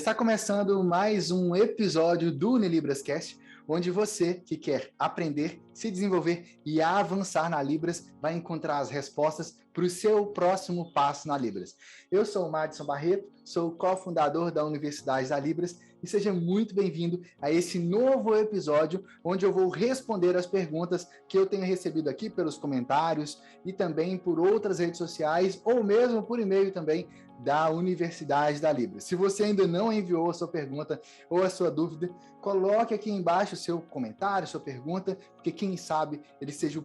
Está começando mais um episódio do UniLibrasCast, onde você que quer aprender, se desenvolver e avançar na Libras vai encontrar as respostas para o seu próximo passo na Libras. Eu sou o Madison Barreto, sou o cofundador da Universidade da Libras e seja muito bem-vindo a esse novo episódio onde eu vou responder as perguntas que eu tenho recebido aqui pelos comentários e também por outras redes sociais ou mesmo por e-mail também da Universidade da Libras. Se você ainda não enviou a sua pergunta ou a sua dúvida, coloque aqui embaixo o seu comentário, sua pergunta, porque quem sabe ele seja a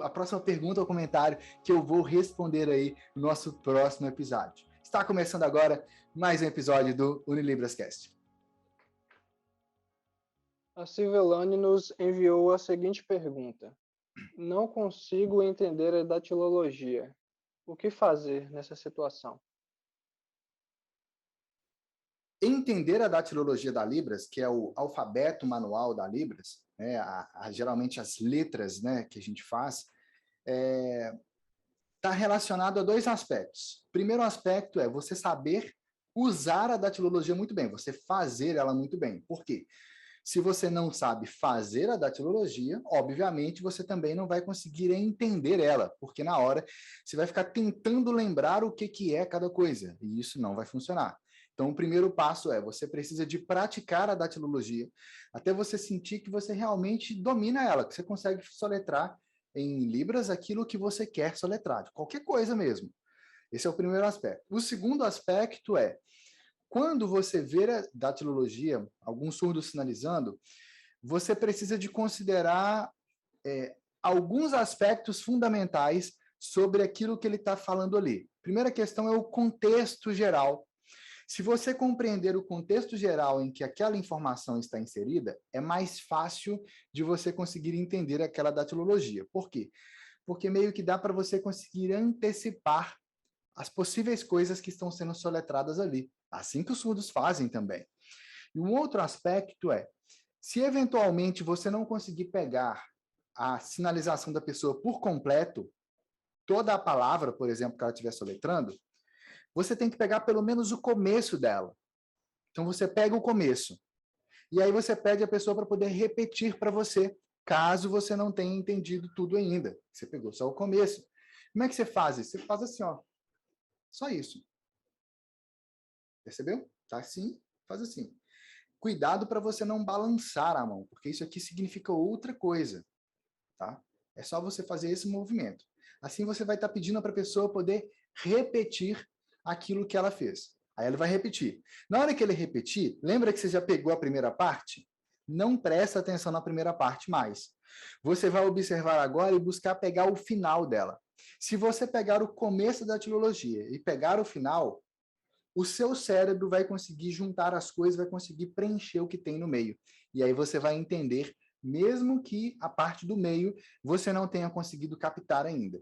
próxima pergunta ou comentário que eu vou responder aí no nosso próximo episódio. Está começando agora mais um episódio do UniLibrasCast. A Silvelane nos enviou a seguinte pergunta: não consigo entender a datilologia. O que fazer nessa situação? Entender a datilologia da Libras, que é o alfabeto manual da Libras, né, geralmente as letras, né, que a gente faz, está relacionado a dois aspectos. O primeiro aspecto é você saber usar a datilologia muito bem, você fazer ela muito bem. Por quê? Se você não sabe fazer a datilologia, obviamente você também não vai conseguir entender ela, porque na hora você vai ficar tentando lembrar o que é cada coisa, e isso não vai funcionar. Então, o primeiro passo é, você precisa de praticar a datilologia, até você sentir que você realmente domina ela, que você consegue soletrar em Libras aquilo que você quer soletrar, de qualquer coisa mesmo. Esse é o primeiro aspecto. O segundo aspecto é, quando você vê a datilologia, algum surdo sinalizando, você precisa de considerar alguns aspectos fundamentais sobre aquilo que ele está falando ali. Primeira questão é o contexto geral. Se você compreender o contexto geral em que aquela informação está inserida, é mais fácil de você conseguir entender aquela datilologia. Por quê? Porque meio que dá para você conseguir antecipar as possíveis coisas que estão sendo soletradas ali, assim que os surdos fazem também. E um outro aspecto é, se eventualmente você não conseguir pegar a sinalização da pessoa por completo, toda a palavra, por exemplo, que ela estiver soletrando, você tem que pegar pelo menos o começo dela. Então você pega o começo, e aí você pede a pessoa para poder repetir para você, caso você não tenha entendido tudo ainda. Você pegou só o começo. Como é que você faz isso? Você faz assim, ó. Só isso. Percebeu? Tá assim, faz assim. Cuidado para você não balançar a mão, porque isso aqui significa outra coisa, tá? É só você fazer esse movimento. Assim você vai estar pedindo para a pessoa poder repetir aquilo que ela fez. Aí ele vai repetir. Na hora que ele repetir, lembra que você já pegou a primeira parte? Não presta atenção na primeira parte mais. Você vai observar agora e buscar pegar o final dela. Se você pegar o começo da datilologia e pegar o final, o seu cérebro vai conseguir juntar as coisas, vai conseguir preencher o que tem no meio. E aí você vai entender, mesmo que a parte do meio você não tenha conseguido captar ainda.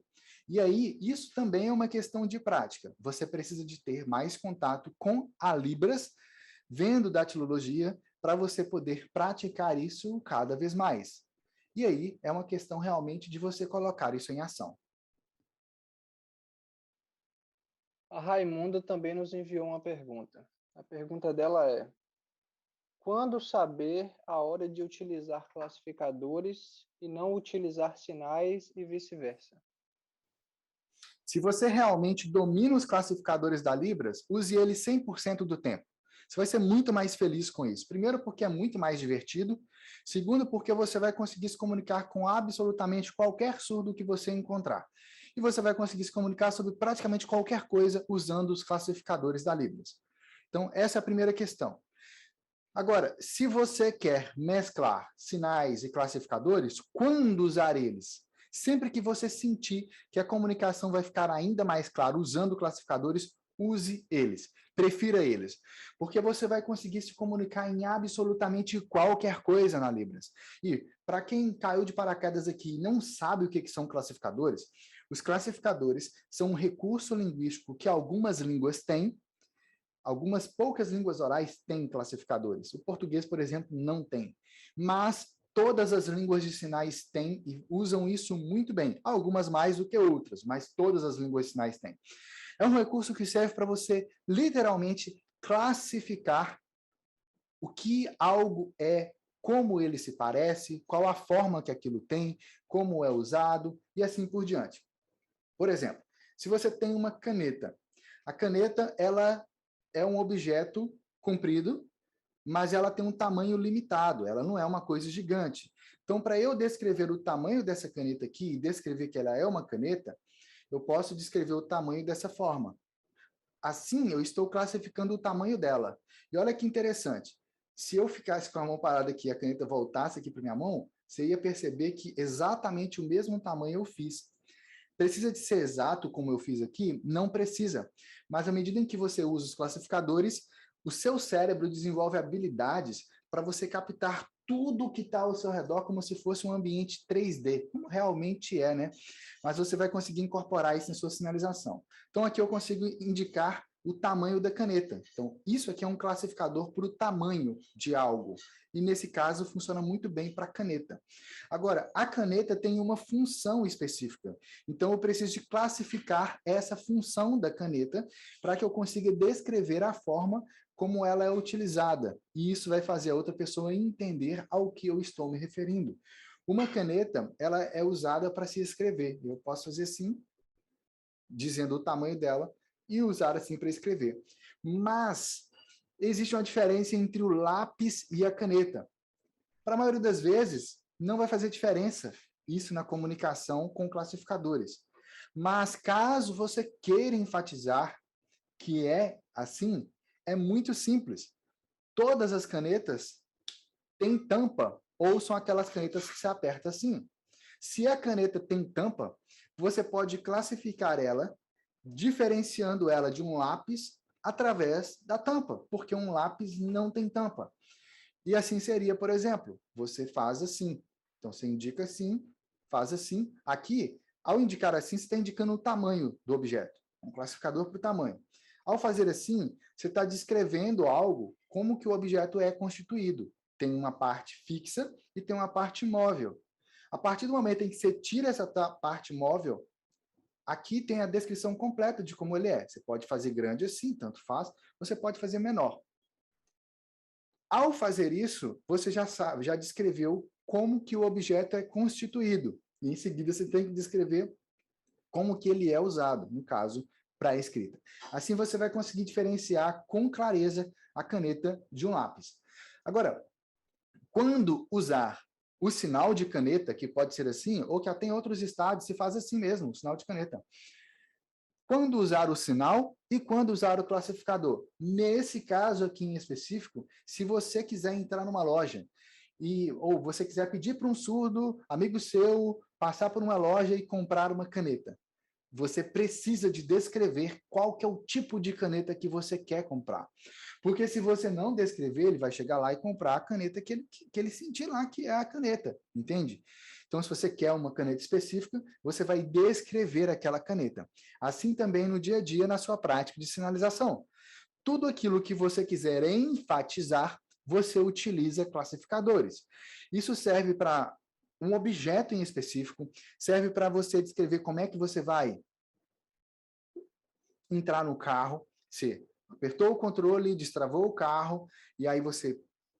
E aí, isso também é uma questão de prática. Você precisa de ter mais contato com a Libras, vendo datilologia, para você poder praticar isso cada vez mais. E aí, é uma questão realmente de você colocar isso em ação. A Raimunda também nos enviou uma pergunta. A pergunta dela é: quando saber a hora de utilizar classificadores e não utilizar sinais e vice-versa? Se você realmente domina os classificadores da Libras, use eles 100% do tempo. Você vai ser muito mais feliz com isso. Primeiro, porque é muito mais divertido. Segundo, porque você vai conseguir se comunicar com absolutamente qualquer surdo que você encontrar. E você vai conseguir se comunicar sobre praticamente qualquer coisa usando os classificadores da Libras. Então, essa é a primeira questão. Agora, se você quer mesclar sinais e classificadores, quando usar eles? Sempre que você sentir que a comunicação vai ficar ainda mais clara usando classificadores, use eles, prefira eles, porque você vai conseguir se comunicar em absolutamente qualquer coisa na Libras. E, para quem caiu de paraquedas aqui e não sabe o que são classificadores, os classificadores são um recurso linguístico que algumas línguas têm. Algumas poucas línguas orais têm classificadores. O português, por exemplo, não tem. Mas todas as línguas de sinais têm e usam isso muito bem. Algumas mais do que outras, mas todas as línguas de sinais têm. É um recurso que serve para você, literalmente, classificar o que algo é, como ele se parece, qual a forma que aquilo tem, como é usado e assim por diante. Por exemplo, se você tem uma caneta, a caneta ela é um objeto comprido, mas ela tem um tamanho limitado, ela não é uma coisa gigante. Então, para eu descrever o tamanho dessa caneta aqui e descrever que ela é uma caneta, eu posso descrever o tamanho dessa forma. Assim, eu estou classificando o tamanho dela. E olha que interessante. Se eu ficasse com a mão parada aqui e a caneta voltasse aqui para minha mão, você ia perceber que exatamente o mesmo tamanho eu fiz. Precisa de ser exato como eu fiz aqui? Não precisa. Mas à medida em que você usa os classificadores, o seu cérebro desenvolve habilidades para você captar tudo que está ao seu redor como se fosse um ambiente 3D, como realmente é, né? Mas você vai conseguir incorporar isso em sua sinalização. Então aqui eu consigo indicar o tamanho da caneta. Então, isso aqui é um classificador para o tamanho de algo. E nesse caso, funciona muito bem para a caneta. Agora, a caneta tem uma função específica. Então, eu preciso de classificar essa função da caneta para que eu consiga descrever a forma como ela é utilizada. E isso vai fazer a outra pessoa entender ao que eu estou me referindo. Uma caneta, ela é usada para se escrever. Eu posso fazer assim, dizendo o tamanho dela, e usar assim para escrever. Mas existe uma diferença entre o lápis e a caneta. Para a maioria das vezes, não vai fazer diferença isso na comunicação com classificadores. Mas caso você queira enfatizar que é assim, é muito simples. Todas as canetas têm tampa, ou são aquelas canetas que se aperta assim. Se a caneta tem tampa, você pode classificar ela diferenciando ela de um lápis através da tampa, porque um lápis não tem tampa. E assim seria, por exemplo, você faz assim. Então, você indica assim, faz assim. Aqui, ao indicar assim, você está indicando o tamanho do objeto, um classificador para o tamanho. Ao fazer assim, você está descrevendo algo, como que o objeto é constituído. Tem uma parte fixa e tem uma parte móvel. A partir do momento em que você tira essa parte móvel, aqui tem a descrição completa de como ele é. Você pode fazer grande assim, tanto faz, você pode fazer menor. Ao fazer isso, você já sabe, já descreveu como que o objeto é constituído. E em seguida você tem que descrever como que ele é usado, no caso, para a escrita. Assim você vai conseguir diferenciar com clareza a caneta de um lápis. Agora, quando usar o sinal de caneta, que pode ser assim, ou que até em outros estados se faz assim mesmo, o sinal de caneta. Quando usar o sinal e quando usar o classificador. Nesse caso aqui em específico, se você quiser entrar numa loja ou você quiser pedir para um surdo, amigo seu, passar por uma loja e comprar uma caneta, você precisa de descrever qual que é o tipo de caneta que você quer comprar. Porque se você não descrever, ele vai chegar lá e comprar a caneta que ele sentir lá que é a caneta, entende? Então, se você quer uma caneta específica, você vai descrever aquela caneta. Assim também no dia a dia, na sua prática de sinalização. Tudo aquilo que você quiser enfatizar, você utiliza classificadores. Isso serve para um objeto em específico, serve para você descrever como é que você vai entrar no carro, você apertou o controle, destravou o carro, e aí você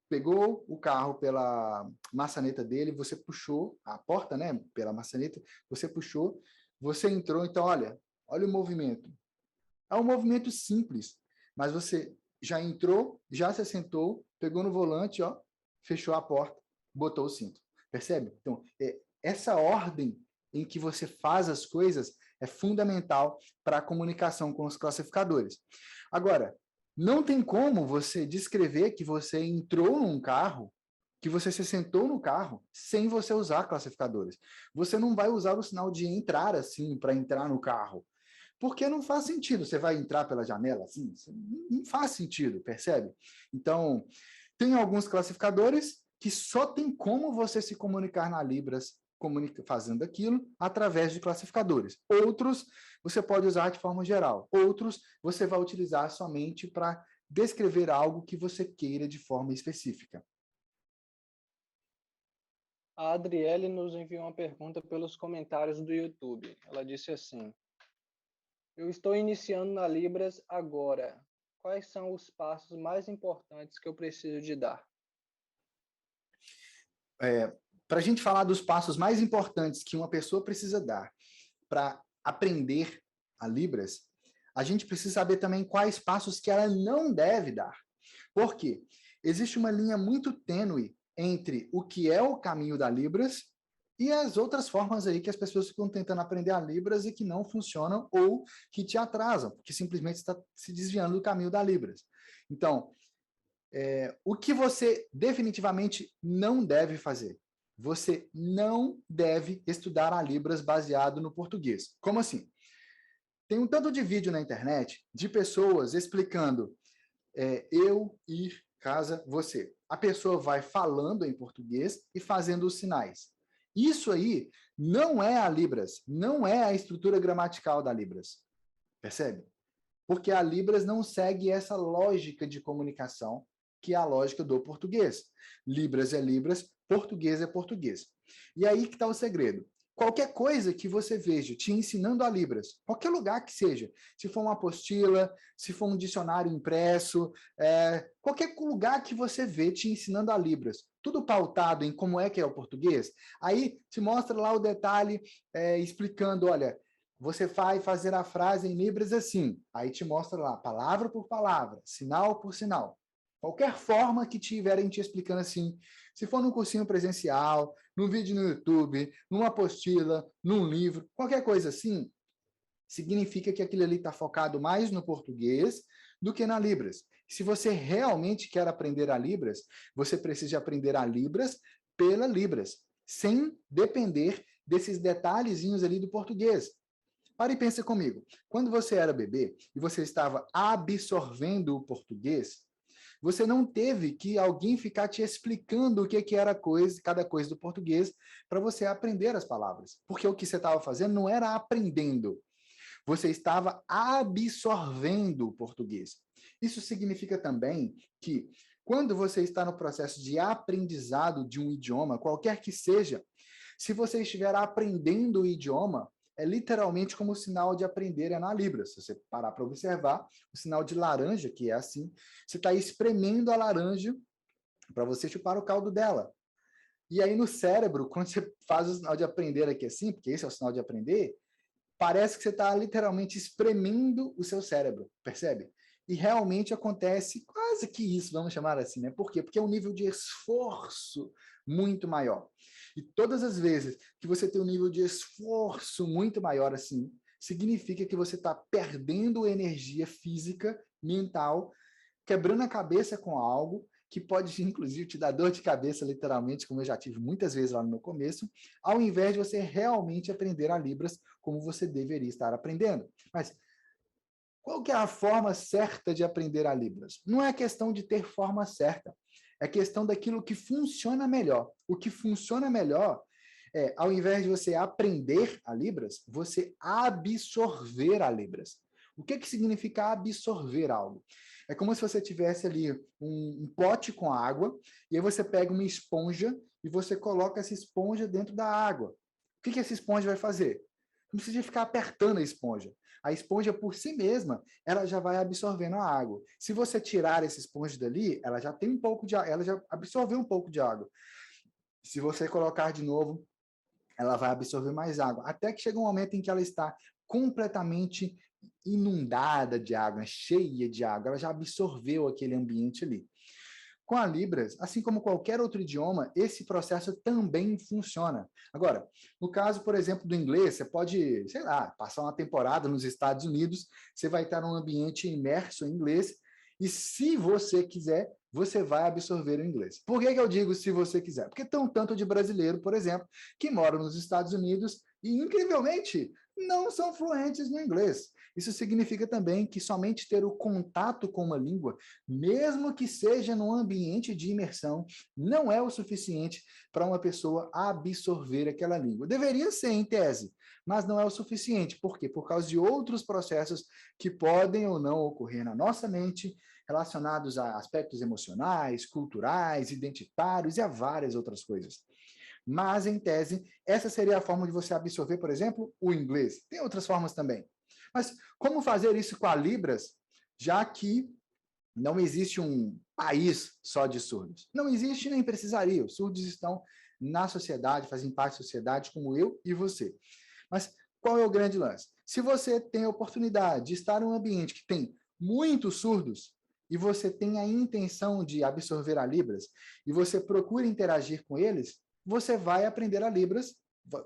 pegou o carro pela maçaneta dele, você puxou a porta, né, pela maçaneta, você puxou, você entrou, então olha o movimento. É um movimento simples, mas você já entrou, já se assentou, pegou no volante, ó, fechou a porta, botou o cinto. Percebe? Então, essa ordem em que você faz as coisas é fundamental para a comunicação com os classificadores. Agora, não tem como você descrever que você entrou num carro, que você se sentou no carro, sem você usar classificadores. Você não vai usar o sinal de entrar assim para entrar no carro. Porque não faz sentido. Você vai entrar pela janela assim? Não faz sentido, percebe? Então, tem alguns classificadores que só tem como você se comunicar na Libras fazendo aquilo através de classificadores. Outros você pode usar de forma geral. Outros você vai utilizar somente para descrever algo que você queira de forma específica. A Adriele nos enviou uma pergunta pelos comentários do YouTube. Ela disse assim: eu estou iniciando na Libras agora. quais são os passos mais importantes que eu preciso de dar? Para a gente falar dos passos mais importantes que uma pessoa precisa dar para aprender a Libras, a gente precisa saber também quais passos que ela não deve dar. Por quê? Existe uma linha muito tênue entre o que é o caminho da Libras e as outras formas aí que as pessoas ficam tentando aprender a Libras e que não funcionam ou que te atrasam, porque simplesmente está se desviando do caminho da Libras. Então, o que você definitivamente não deve fazer? Você não deve estudar a Libras baseado no português. Como assim? Tem um tanto de vídeo na internet de pessoas explicando eu, ir, casa, você. A pessoa vai falando em português e fazendo os sinais. Isso aí não é a Libras, não é a estrutura gramatical da Libras. Percebe? Porque a Libras não segue essa lógica de comunicação que é a lógica do português. Libras é Libras, português é português. E aí que está o segredo. Qualquer coisa que você veja te ensinando a Libras, qualquer lugar que seja, se for uma apostila, se for um dicionário impresso, qualquer lugar que você vê te ensinando a Libras, tudo pautado em como é que é o português, aí te mostra lá o detalhe explicando, olha, você vai fazer a frase em Libras assim, aí te mostra lá, palavra por palavra, sinal por sinal. Qualquer forma que tiverem te explicando assim, se for num cursinho presencial, num vídeo no YouTube, numa apostila, num livro, qualquer coisa assim, significa que aquilo ali está focado mais no português do que na Libras. Se você realmente quer aprender a Libras, você precisa aprender a Libras pela Libras, sem depender desses detalhezinhos ali do português. Para e pensa comigo. Quando você era bebê e você estava absorvendo o português, você não teve que alguém ficar te explicando o que era cada coisa do português para você aprender as palavras. Porque o que você estava fazendo não era aprendendo. Você estava absorvendo o português. Isso significa também que quando você está no processo de aprendizado de um idioma, qualquer que seja, se você estiver aprendendo o idioma, é literalmente como o sinal de aprender é na Libras. Se você parar para observar, o sinal de laranja, que é assim, você está espremendo a laranja para você chupar o caldo dela. E aí no cérebro, quando você faz o sinal de aprender aqui assim, porque esse é o sinal de aprender, parece que você está literalmente espremendo o seu cérebro, percebe? E realmente acontece quase que isso, vamos chamar assim, né? Por quê? Porque é um nível de esforço muito maior. E todas as vezes que você tem um nível de esforço muito maior assim, significa que você está perdendo energia física, mental, quebrando a cabeça com algo que pode, inclusive, te dar dor de cabeça, literalmente, como eu já tive muitas vezes lá no meu começo, ao invés de você realmente aprender a Libras como você deveria estar aprendendo. Mas qual que é a forma certa de aprender a Libras? Não é questão de ter forma certa, é questão daquilo que funciona melhor. O que funciona melhor é, ao invés de você aprender a Libras, você absorver a Libras. O que significa absorver algo? É como se você tivesse ali um pote com água, e aí você pega uma esponja e você coloca essa esponja dentro da água. O que essa esponja vai fazer? Não precisa ficar apertando a esponja. A esponja, por si mesma, ela já vai absorvendo a água. Se você tirar essa esponja dali, ela já tem um pouco de água, ela já absorveu um pouco de água. Se você colocar de novo, ela vai absorver mais água. Até que chega um momento em que ela está completamente inundada de água, cheia de água. Ela já absorveu aquele ambiente ali. Com a Libras, assim como qualquer outro idioma, esse processo também funciona. Agora, no caso, por exemplo, do inglês, você pode, sei lá, passar uma temporada nos Estados Unidos, você vai estar num ambiente imerso em inglês, e se você quiser, você vai absorver o inglês. Por que eu digo se você quiser? Porque tem um tanto de brasileiro, por exemplo, que moram nos Estados Unidos e, incrivelmente, não são fluentes no inglês. Isso significa também que somente ter o contato com uma língua, mesmo que seja num ambiente de imersão, não é o suficiente para uma pessoa absorver aquela língua. Deveria ser, em tese, mas não é o suficiente. Por quê? Por causa de outros processos que podem ou não ocorrer na nossa mente, relacionados a aspectos emocionais, culturais, identitários e a várias outras coisas. Mas, em tese, essa seria a forma de você absorver, por exemplo, o inglês. Tem outras formas também. Mas como fazer isso com a Libras, já que Não existe um país só de surdos. Não existe nem precisaria. Os surdos estão na sociedade, fazem parte da sociedade, como eu e você. Mas qual é o grande lance? Se você tem a oportunidade de estar em um ambiente que tem muitos surdos, e você tem a intenção de absorver a Libras, e você procura interagir com eles, você vai aprender a Libras,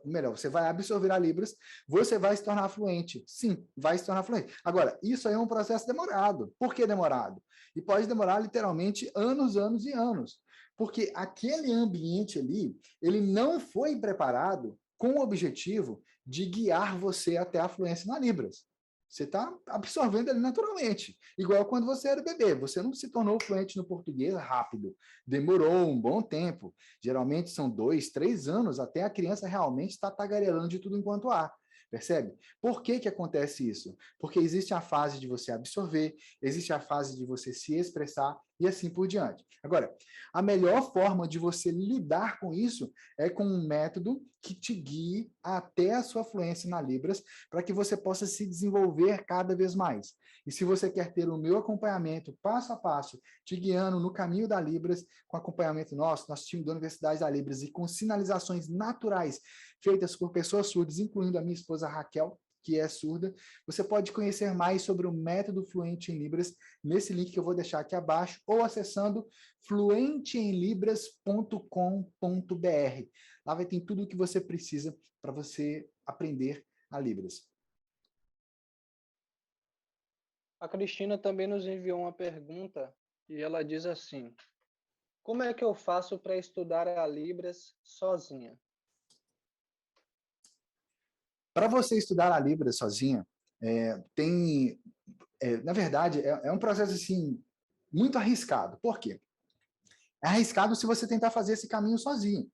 melhor, você vai absorver a Libras, você vai se tornar fluente. Sim, vai se tornar fluente. Agora, isso aí é um processo demorado. Por que demorado? E pode demorar literalmente anos, anos e anos. Porque aquele ambiente ali, ele não foi preparado com o objetivo de guiar você até a fluência na Libras. Você está absorvendo ali naturalmente. Igual quando você era bebê. Você não se tornou fluente no português rápido. Demorou um bom tempo. Geralmente são 2, 3 anos até a criança realmente estar tagarelando de tudo enquanto há. Percebe? Por que acontece isso? Porque existe a fase de você absorver, existe a fase de você se expressar e assim por diante. Agora, a melhor forma de você lidar com isso é com um método que te guie até a sua fluência na Libras, para que você possa se desenvolver cada vez mais. E se você quer ter o meu acompanhamento passo a passo, te guiando no caminho da Libras, com acompanhamento nosso time da Universidade da Libras e com sinalizações naturais feitas por pessoas surdas, incluindo a minha esposa Raquel, que é surda, você pode conhecer mais sobre o método Fluente em Libras nesse link que eu vou deixar aqui abaixo, ou acessando fluenteemlibras.com.br. Lá vai ter tudo o que você precisa para você aprender a Libras. A Cristina também nos enviou uma pergunta e ela diz assim: como é que eu faço para estudar a Libras sozinha? Para você estudar a Libras sozinha, na verdade, é um processo assim, muito arriscado. Por quê? É arriscado se você tentar fazer esse caminho sozinho,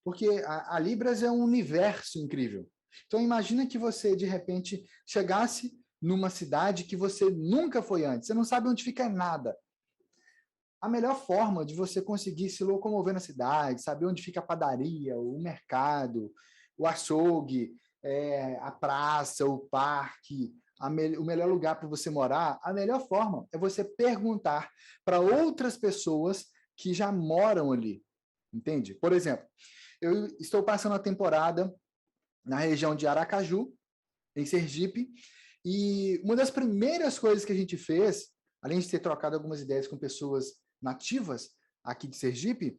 porque a Libras é um universo incrível. Então, imagina que você, de repente, chegasse numa cidade que você nunca foi antes, você não sabe onde fica nada. A melhor forma de você conseguir se locomover na cidade, saber onde fica a padaria, o mercado, o açougue, a praça, o parque, o melhor lugar para você morar, a melhor forma é você perguntar para outras pessoas que já moram ali, entende? Por exemplo, eu estou passando a temporada na região de Aracaju, em Sergipe, e uma das primeiras coisas que a gente fez, além de ter trocado algumas ideias com pessoas nativas aqui de Sergipe,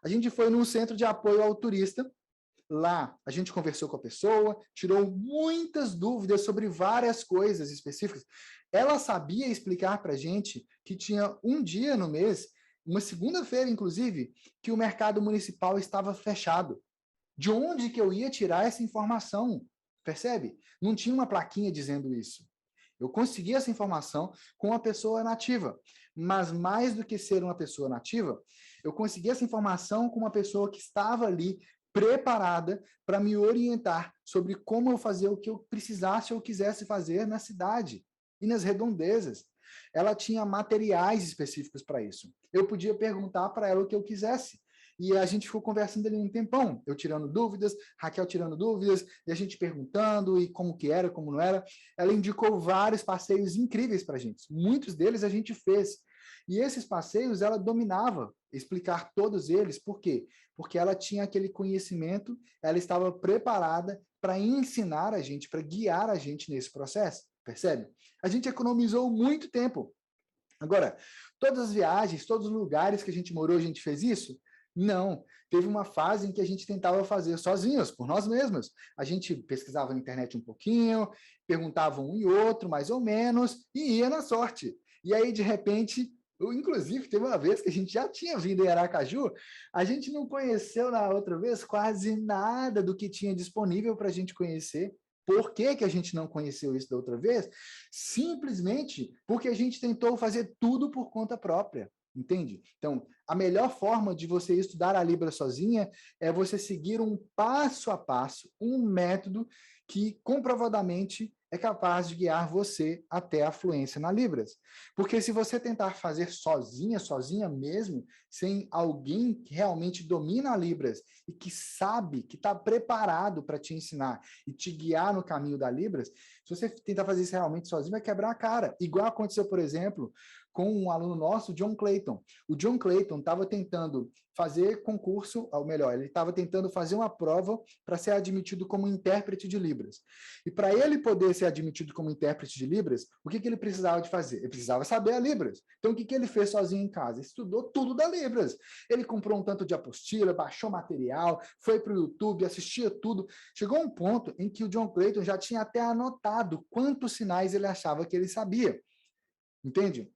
a gente foi num centro de apoio ao turista. Lá a gente conversou com a pessoa, tirou muitas dúvidas sobre várias coisas específicas. Ela sabia explicar para a gente que tinha um dia no mês, uma segunda-feira inclusive, que o mercado municipal estava fechado. De onde que eu ia tirar essa informação? Percebe? Não tinha uma plaquinha dizendo isso. Eu consegui essa informação com uma pessoa nativa. Mas mais do que ser uma pessoa nativa, eu consegui essa informação com uma pessoa que estava ali preparada para me orientar sobre como eu fazer o que eu precisasse ou quisesse fazer na cidade e nas redondezas. Ela tinha materiais específicos para isso. Eu podia perguntar para ela o que eu quisesse. E a gente ficou conversando ali um tempão, eu tirando dúvidas, Raquel tirando dúvidas, e a gente perguntando e como que era, como não era. Ela indicou vários passeios incríveis para a gente. Muitos deles a gente fez. E esses passeios ela dominava explicar todos eles. Por quê? Porque ela tinha aquele conhecimento, ela estava preparada para ensinar a gente, para guiar a gente nesse processo. Percebe? A gente economizou muito tempo. Agora, todas as viagens, todos os lugares que a gente morou, a gente fez isso? Não. Teve uma fase em que a gente tentava fazer sozinhos, por nós mesmos. A gente pesquisava na internet um pouquinho, perguntava um e outro, mais ou menos, e ia na sorte. E aí, de repente, inclusive, teve uma vez que a gente já tinha vindo em Aracaju, a gente não conheceu na outra vez quase nada do que tinha disponível para a gente conhecer. Por que a gente não conheceu isso da outra vez? Simplesmente porque a gente tentou fazer tudo por conta própria. Entende? Então, a melhor forma de você estudar a Libra sozinha é você seguir um passo a passo, um método que comprovadamente é capaz de guiar você até a fluência na Libras. Porque se você tentar fazer sozinha mesmo, sem alguém que realmente domina a Libras e que sabe, que está preparado para te ensinar e te guiar no caminho da Libras, se você tentar fazer isso realmente sozinho, vai quebrar a cara. Igual aconteceu, por exemplo, com um aluno nosso, o John Clayton. O John Clayton estava tentando fazer concurso, ou melhor, ele estava tentando fazer uma prova para ser admitido como intérprete de Libras. E para ele poder ser admitido como intérprete de Libras, o que ele precisava de fazer? Ele precisava saber a Libras. Então, o que ele fez sozinho em casa? Estudou tudo da Libras. Ele comprou um tanto de apostila, baixou material, foi para o YouTube, assistia tudo. Chegou um ponto em que o John Clayton já tinha até anotado quantos sinais ele achava que ele sabia. Entende?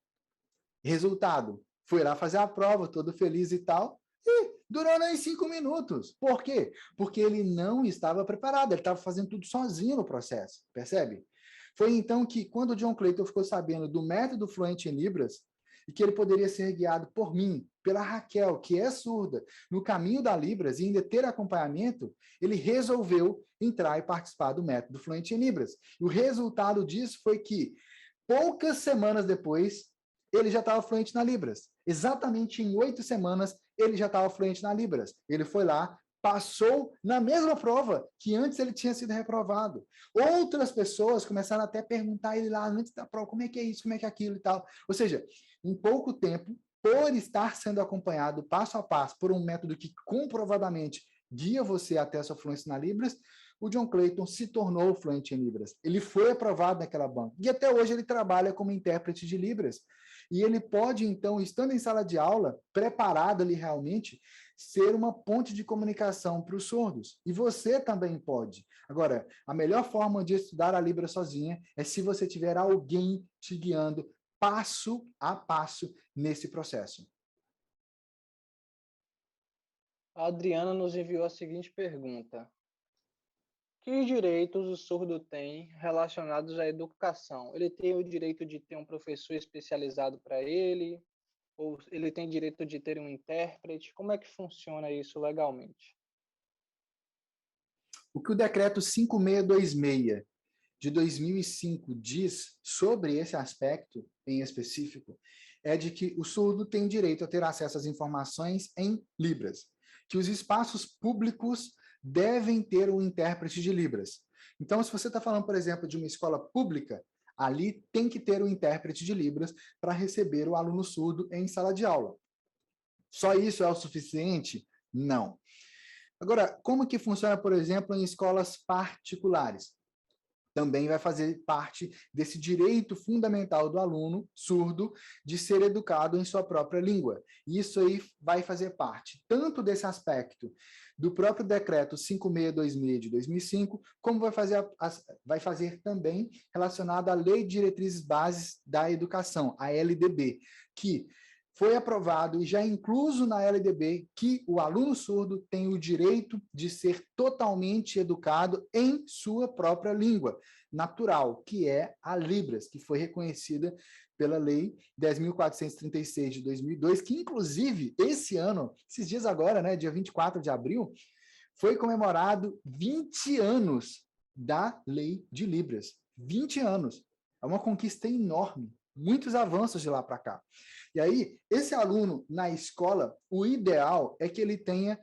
Resultado, foi lá fazer a prova, todo feliz e tal, e durou nem 5 minutos. Por quê? Porque ele não estava preparado, ele estava fazendo tudo sozinho no processo, percebe? Foi então que, quando o John Clayton ficou sabendo do método fluente em Libras, e que ele poderia ser guiado por mim, pela Raquel, que é surda, no caminho da Libras e ainda ter acompanhamento, ele resolveu entrar e participar do método fluente em Libras. E o resultado disso foi que, poucas semanas depois, ele já estava fluente na Libras. Exatamente em 8 semanas, ele já estava fluente na Libras. Ele foi lá, passou na mesma prova que antes ele tinha sido reprovado. Outras pessoas começaram até a perguntar a ele lá antes da prova, como é que é isso, como é que é aquilo e tal. Ou seja, em pouco tempo, por estar sendo acompanhado passo a passo por um método que comprovadamente guia você até a sua fluência na Libras, o John Clayton se tornou fluente em Libras. Ele foi aprovado naquela banca. E até hoje ele trabalha como intérprete de Libras. E ele pode, então, estando em sala de aula, preparado ali realmente, ser uma ponte de comunicação para os surdos. E você também pode. Agora, a melhor forma de estudar a Libras sozinha é se você tiver alguém te guiando passo a passo nesse processo. A Adriana nos enviou a seguinte pergunta: que direitos o surdo tem relacionados à educação? Ele tem o direito de ter um professor especializado para ele? Ou ele tem direito de ter um intérprete? Como é que funciona isso legalmente? O que o decreto 5626 de 2005 diz sobre esse aspecto em específico é de que o surdo tem direito a ter acesso às informações em Libras, que os espaços públicos devem ter um intérprete de Libras. Então, se você está falando, por exemplo, de uma escola pública, ali tem que ter um intérprete de Libras para receber o aluno surdo em sala de aula. Só isso é o suficiente? Não. Agora, como que funciona, por exemplo, em escolas particulares? Também vai fazer parte desse direito fundamental do aluno surdo de ser educado em sua própria língua. E isso aí vai fazer parte tanto desse aspecto do próprio decreto 5626 de 2005, como vai fazer também relacionado à Lei de Diretrizes Bases da Educação, a LDB, que foi aprovado e já incluso na LDB que o aluno surdo tem o direito de ser totalmente educado em sua própria língua natural, que é a Libras, que foi reconhecida pela Lei 10.436 de 2002, que inclusive esse ano, esses dias agora, né, dia 24 de abril, foi comemorado 20 anos da Lei de Libras. 20 anos. É uma conquista enorme. Muitos avanços de lá para cá. E aí, esse aluno na escola, o ideal é que ele tenha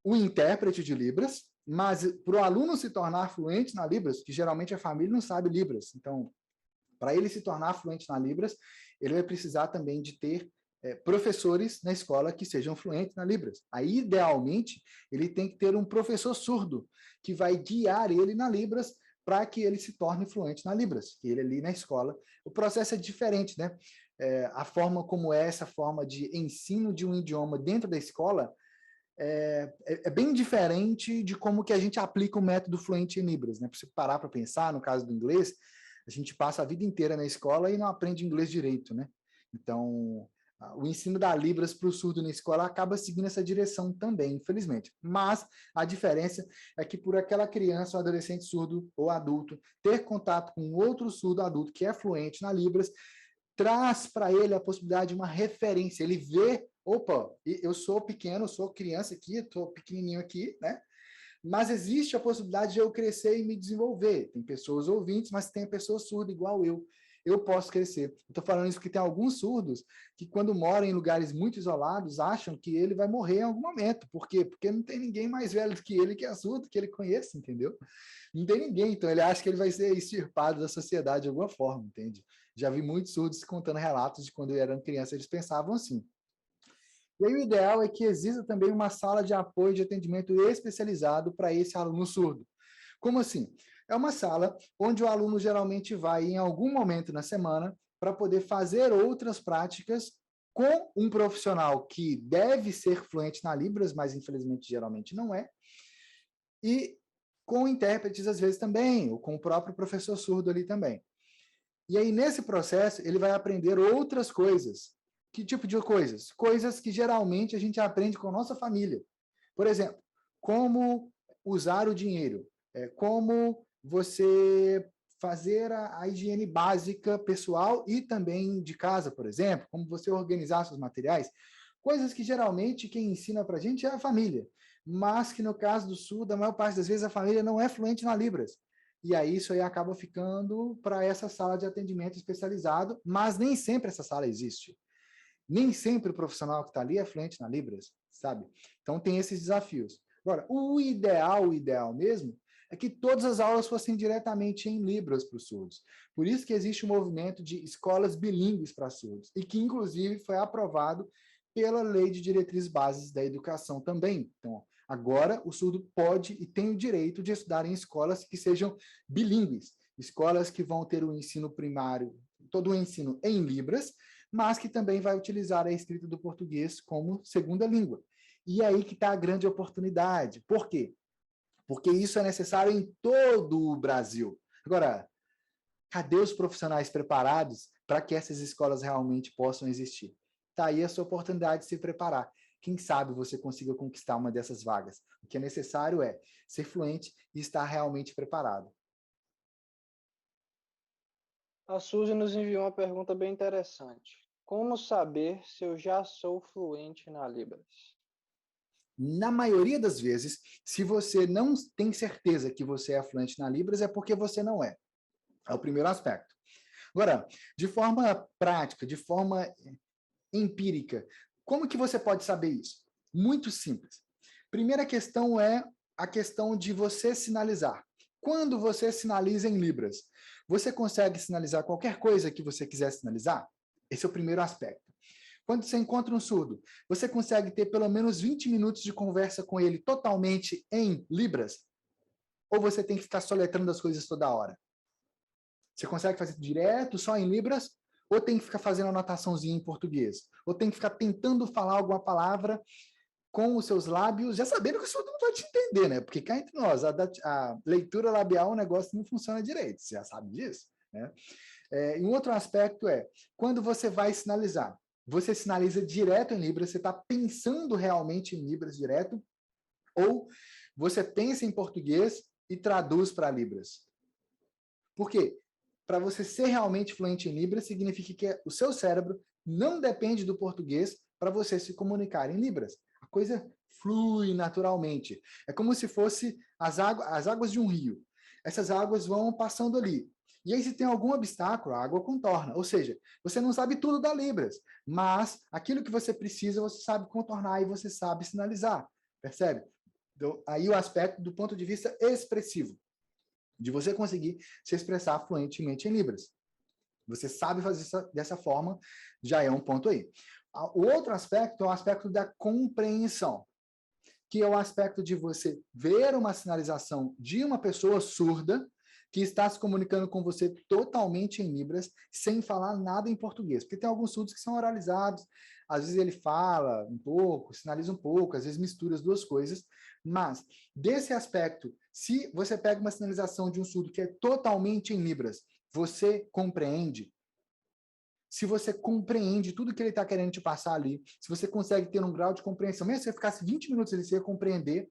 o intérprete de Libras, mas para o aluno se tornar fluente na Libras, que geralmente a família não sabe Libras, então, para ele se tornar fluente na Libras, ele vai precisar também de ter professores na escola que sejam fluentes na Libras. Aí, idealmente, ele tem que ter um professor surdo, que vai guiar ele na Libras para que ele se torne fluente na Libras, que ele ali na escola. O processo é diferente, né? A forma como é essa forma de ensino de um idioma dentro da escola é bem diferente de como que a gente aplica o método fluente em Libras, né? Para você parar para pensar, no caso do inglês, a gente passa a vida inteira na escola e não aprende inglês direito, né? Então, o ensino da Libras para o surdo na escola acaba seguindo essa direção também, infelizmente. Mas a diferença é que por aquela criança ou adolescente surdo ou adulto ter contato com outro surdo adulto que é fluente na Libras, traz para ele a possibilidade de uma referência. Ele vê, opa, eu sou pequeno, sou criança aqui, estou pequenininho aqui, né? Mas existe a possibilidade de eu crescer e me desenvolver. Tem pessoas ouvintes, mas tem pessoas surdas igual eu. Eu posso crescer. Estou falando isso porque tem alguns surdos que, quando moram em lugares muito isolados, acham que ele vai morrer em algum momento. Por quê? Porque não tem ninguém mais velho do que ele que é surdo, que ele conhece, entendeu? Não tem ninguém, então ele acha que ele vai ser extirpado da sociedade de alguma forma, entende? Já vi muitos surdos contando relatos de quando eram crianças, eles pensavam assim. E aí o ideal é que exista também uma sala de apoio de atendimento especializado para esse aluno surdo. Como assim? É uma sala onde o aluno geralmente vai em algum momento na semana para poder fazer outras práticas com um profissional que deve ser fluente na Libras, mas infelizmente geralmente não é, e com intérpretes às vezes também, ou com o próprio professor surdo ali também. E aí, nesse processo, ele vai aprender outras coisas. Que tipo de coisas? Coisas que geralmente a gente aprende com a nossa família. Por exemplo, como usar o dinheiro, como você fazer a higiene básica pessoal e também de casa, por exemplo, como você organizar seus materiais, coisas que geralmente quem ensina para a gente é a família, mas que no caso do surdo, a maior parte das vezes a família não é fluente na Libras. E aí isso aí acaba ficando para essa sala de atendimento especializado, mas nem sempre essa sala existe. Nem sempre o profissional que está ali é fluente na Libras, sabe? Então tem esses desafios. Agora, o ideal mesmo, é que todas as aulas fossem diretamente em Libras para os surdos. Por isso que existe um movimento de escolas bilíngues para surdos, e que, inclusive, foi aprovado pela Lei de Diretrizes Básicas da Educação também. Então, agora o surdo pode e tem o direito de estudar em escolas que sejam bilíngues, escolas que vão ter o ensino primário, todo o ensino em Libras, mas que também vai utilizar a escrita do português como segunda língua. E aí que está a grande oportunidade. Por quê? Porque isso é necessário em todo o Brasil. Agora, cadê os profissionais preparados para que essas escolas realmente possam existir? Está aí a sua oportunidade de se preparar. Quem sabe você consiga conquistar uma dessas vagas. O que é necessário é ser fluente e estar realmente preparado. A Suzy nos enviou uma pergunta bem interessante. Como saber se eu já sou fluente na Libras? Na maioria das vezes, se você não tem certeza que você é fluente na Libras, é porque você não é. É o primeiro aspecto. Agora, de forma prática, de forma empírica, como que você pode saber isso? Muito simples. Primeira questão é a questão de você sinalizar. Quando você sinaliza em Libras, você consegue sinalizar qualquer coisa que você quiser sinalizar? Esse é o primeiro aspecto. Quando você encontra um surdo, você consegue ter pelo menos 20 minutos de conversa com ele totalmente em Libras? Ou você tem que ficar soletrando as coisas toda hora? Você consegue fazer direto só em Libras? Ou tem que ficar fazendo anotaçãozinha em português? Ou tem que ficar tentando falar alguma palavra com os seus lábios, já sabendo que o surdo não vai te entender, né? Porque cá entre nós, a leitura labial, o negócio não funciona direito, você já sabe disso, né? E um outro aspecto é, quando você vai sinalizar, você sinaliza direto em Libras, você está pensando realmente em Libras direto, ou você pensa em português e traduz para Libras? Por quê? Para você ser realmente fluente em Libras, significa que o seu cérebro não depende do português para você se comunicar em Libras. A coisa flui naturalmente. É como se fosse as águas de um rio. Essas águas vão passando ali. E aí, se tem algum obstáculo, a água contorna. Ou seja, você não sabe tudo da Libras, mas aquilo que você precisa, você sabe contornar e você sabe sinalizar. Percebe? Então, aí o aspecto do ponto de vista expressivo, de você conseguir se expressar fluentemente em Libras. Você sabe fazer isso dessa forma, já é um ponto aí. O outro aspecto é o aspecto da compreensão, que é o aspecto de você ver uma sinalização de uma pessoa surda que está se comunicando com você totalmente em Libras, sem falar nada em português. Porque tem alguns surdos que são oralizados, às vezes ele fala um pouco, sinaliza um pouco, às vezes mistura as duas coisas, mas desse aspecto, se você pega uma sinalização de um surdo que é totalmente em Libras, você compreende? Se você compreende tudo que ele está querendo te passar ali, se você consegue ter um grau de compreensão, mesmo se você ficasse 20 minutos ali, você ia compreender,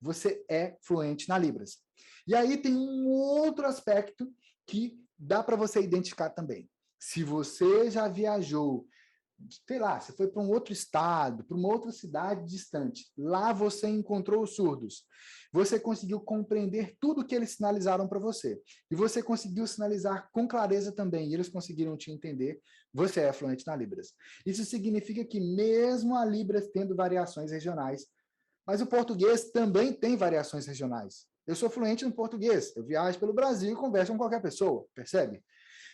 você é fluente na Libras. E aí tem um outro aspecto que dá para você identificar também. Se você já viajou, sei lá, você foi para um outro estado, para uma outra cidade distante, lá você encontrou os surdos, você conseguiu compreender tudo que eles sinalizaram para você, e você conseguiu sinalizar com clareza também, e eles conseguiram te entender, você é fluente na Libras. Isso significa que mesmo a Libras tendo variações regionais, mas o português também tem variações regionais. Eu sou fluente no português, eu viajo pelo Brasil e converso com qualquer pessoa, percebe?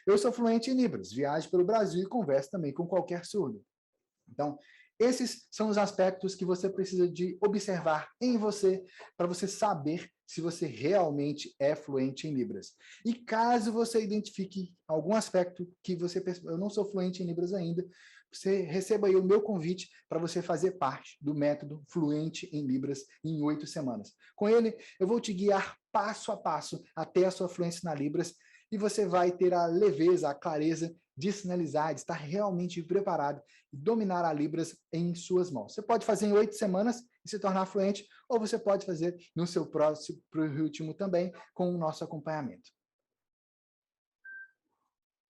Eu sou fluente em Libras, viajo pelo Brasil e converso também com qualquer surdo. Então, esses são os aspectos que você precisa de observar em você, para você saber se você realmente é fluente em Libras. E caso você identifique algum aspecto que você perceba, eu não sou fluente em Libras ainda, você receba aí o meu convite para você fazer parte do método Fluente em Libras em 8 semanas. Com ele, eu vou te guiar passo a passo até a sua fluência na Libras, e você vai ter a leveza, a clareza de sinalizar, de estar realmente preparado e dominar a Libras em suas mãos. Você pode fazer em 8 semanas e se tornar fluente, ou você pode fazer no seu próximo ritmo também, com o nosso acompanhamento.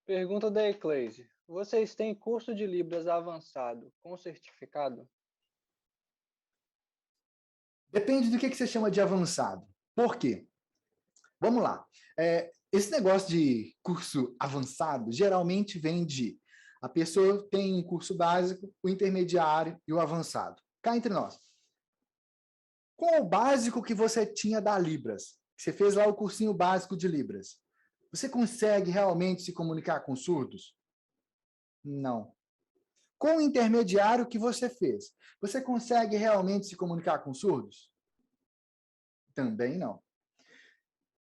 Pergunta da Ecleise. Vocês têm curso de Libras avançado com certificado? Depende do que você chama de avançado. Por quê? Vamos lá. Esse negócio de curso avançado geralmente vem de a pessoa tem um curso básico, o intermediário e o avançado. Cá entre nós. Qual o básico que você tinha da Libras? Você fez lá o cursinho básico de Libras. Você consegue realmente se comunicar com surdos? Não. Com o intermediário que você fez, você consegue realmente se comunicar com surdos? Também não.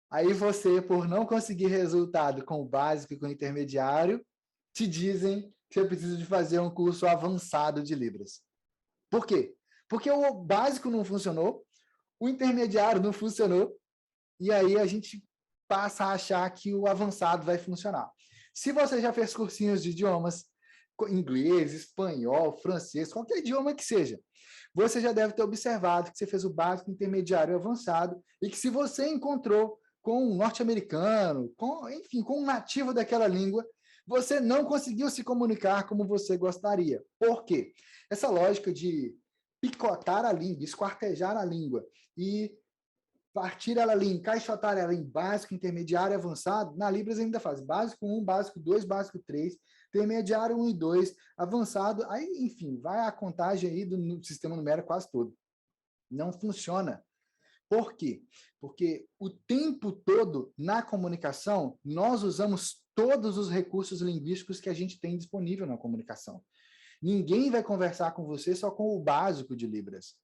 Aí você, por não conseguir resultado com o básico e com o intermediário, te dizem que você precisa de fazer um curso avançado de Libras. Por quê? Porque o básico não funcionou, o intermediário não funcionou, e aí a gente passa a achar que o avançado vai funcionar. Se você já fez cursinhos de idiomas, inglês, espanhol, francês, qualquer idioma que seja, você já deve ter observado que você fez o básico, intermediário e avançado, e que se você encontrou com um norte-americano, enfim, com um nativo daquela língua, você não conseguiu se comunicar como você gostaria. Por quê? Essa lógica de picotar a língua, esquartejar a língua e partir ela ali, encaixotar ela em básico, intermediário e avançado, na Libras ainda faz básico 1, básico 2, básico 3, intermediário 1 e 2, avançado, aí, enfim, vai a contagem aí do sistema numérico quase todo. Não funciona. Por quê? Porque o tempo todo, na comunicação, nós usamos todos os recursos linguísticos que a gente tem disponível na comunicação. Ninguém vai conversar com você só com o básico de Libras.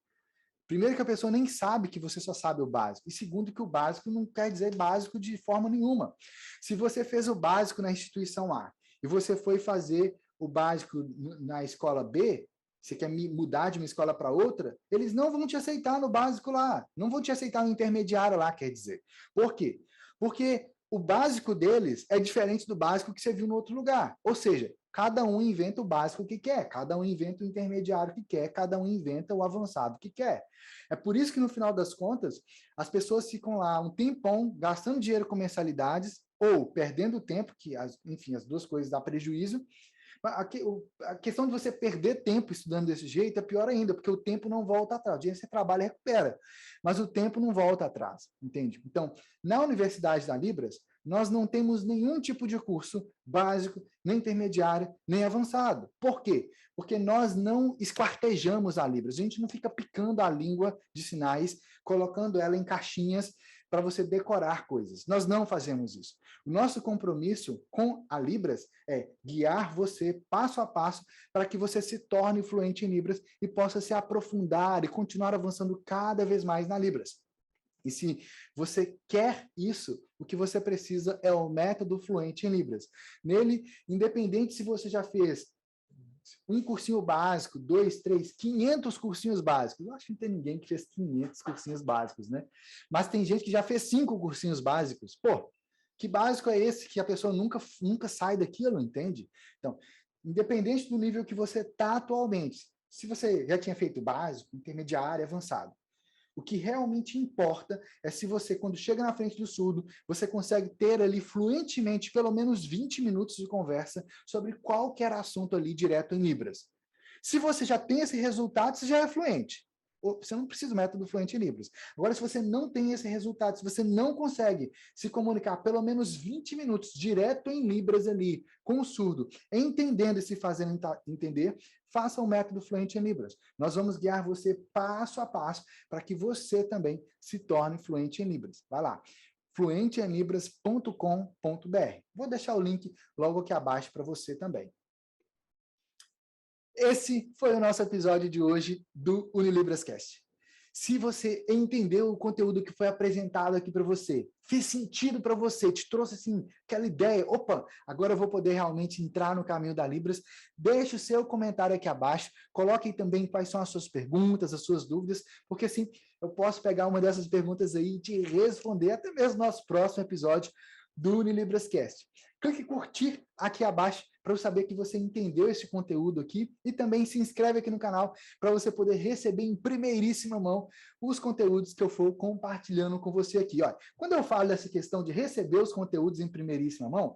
Primeiro que a pessoa nem sabe que você só sabe o básico. E segundo que o básico não quer dizer básico de forma nenhuma. Se você fez o básico na instituição A e você foi fazer o básico na escola B, você quer mudar de uma escola para outra, eles não vão te aceitar no básico lá. Não vão te aceitar no intermediário lá, quer dizer. Por quê? Porque o básico deles é diferente do básico que você viu no outro lugar. Ou seja, cada um inventa o básico que quer, cada um inventa o intermediário que quer, cada um inventa o avançado que quer. É por isso que, no final das contas, as pessoas ficam lá um tempão gastando dinheiro com mensalidades ou perdendo tempo, que, enfim, as duas coisas dão prejuízo. A questão de você perder tempo estudando desse jeito é pior ainda, porque o tempo não volta atrás. O dia que você trabalha, recupera, mas o tempo não volta atrás, entende? Então, na Universidade da Libras, nós não temos nenhum tipo de curso básico, nem intermediário, nem avançado. Por quê? Porque nós não esquartejamos a Libras, a gente não fica picando a língua de sinais, colocando ela em caixinhas para você decorar coisas. Nós não fazemos isso. O nosso compromisso com a Libras é guiar você passo a passo para que você se torne fluente em Libras e possa se aprofundar e continuar avançando cada vez mais na Libras. E se você quer isso, o que você precisa é o método Fluente em Libras. Nele, independente se você já fez um cursinho básico, 2, 3, 500 cursinhos básicos. Eu acho que não tem ninguém que fez 500 cursinhos básicos, né? Mas tem gente que já fez 5 cursinhos básicos. Pô, que básico é esse que a pessoa nunca sai daquilo, entende? Então, independente do nível que você está atualmente, se você já tinha feito básico, intermediário, avançado, o que realmente importa é se você, quando chega na frente do surdo, você consegue ter ali fluentemente pelo menos 20 minutos de conversa sobre qualquer assunto ali direto em Libras. Se você já tem esse resultado, você já é fluente. Você não precisa do método fluente em Libras. Agora, se você não tem esse resultado, se você não consegue se comunicar pelo menos 20 minutos direto em Libras ali, com o surdo, entendendo e se fazendo entender, faça o método fluente em Libras. Nós vamos guiar você passo a passo para que você também se torne fluente em Libras. Vai lá. fluenteemlibras.com.br. Vou deixar o link logo aqui abaixo para você também. Esse foi o nosso episódio de hoje do UniLibrasCast. Se você entendeu o conteúdo que foi apresentado aqui para você, fez sentido para você, te trouxe assim aquela ideia, opa, agora eu vou poder realmente entrar no caminho da Libras, deixe o seu comentário aqui abaixo, coloque também quais são as suas perguntas, as suas dúvidas, porque assim eu posso pegar uma dessas perguntas aí e te responder até mesmo no nosso próximo episódio do UniLibrasCast. Clique em curtir aqui abaixo para eu saber que você entendeu esse conteúdo aqui e também se inscreve aqui no canal para você poder receber em primeiríssima mão os conteúdos que eu for compartilhando com você aqui. Olha, quando eu falo dessa questão de receber os conteúdos em primeiríssima mão,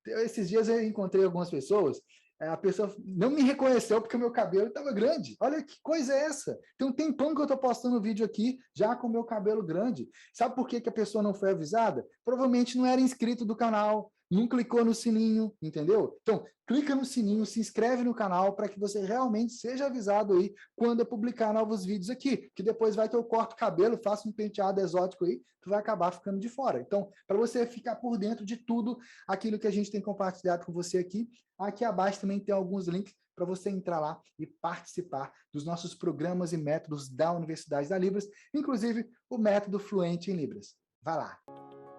esses dias eu encontrei algumas pessoas, a pessoa não me reconheceu porque o meu cabelo estava grande. Olha que coisa é essa? Tem um tempão que eu estou postando vídeo aqui já com o meu cabelo grande. Sabe por que a pessoa não foi avisada? Provavelmente não era inscrito do canal, não clicou no sininho, entendeu? Então, clica no sininho, se inscreve no canal para que você realmente seja avisado aí quando eu publicar novos vídeos aqui, que depois vai que eu corto o cabelo, faço um penteado exótico aí, tu vai acabar ficando de fora. Então, para você ficar por dentro de tudo aquilo que a gente tem compartilhado com você aqui, aqui abaixo também tem alguns links para você entrar lá e participar dos nossos programas e métodos da Universidade da Libras, inclusive o método Fluente em Libras. Vai lá!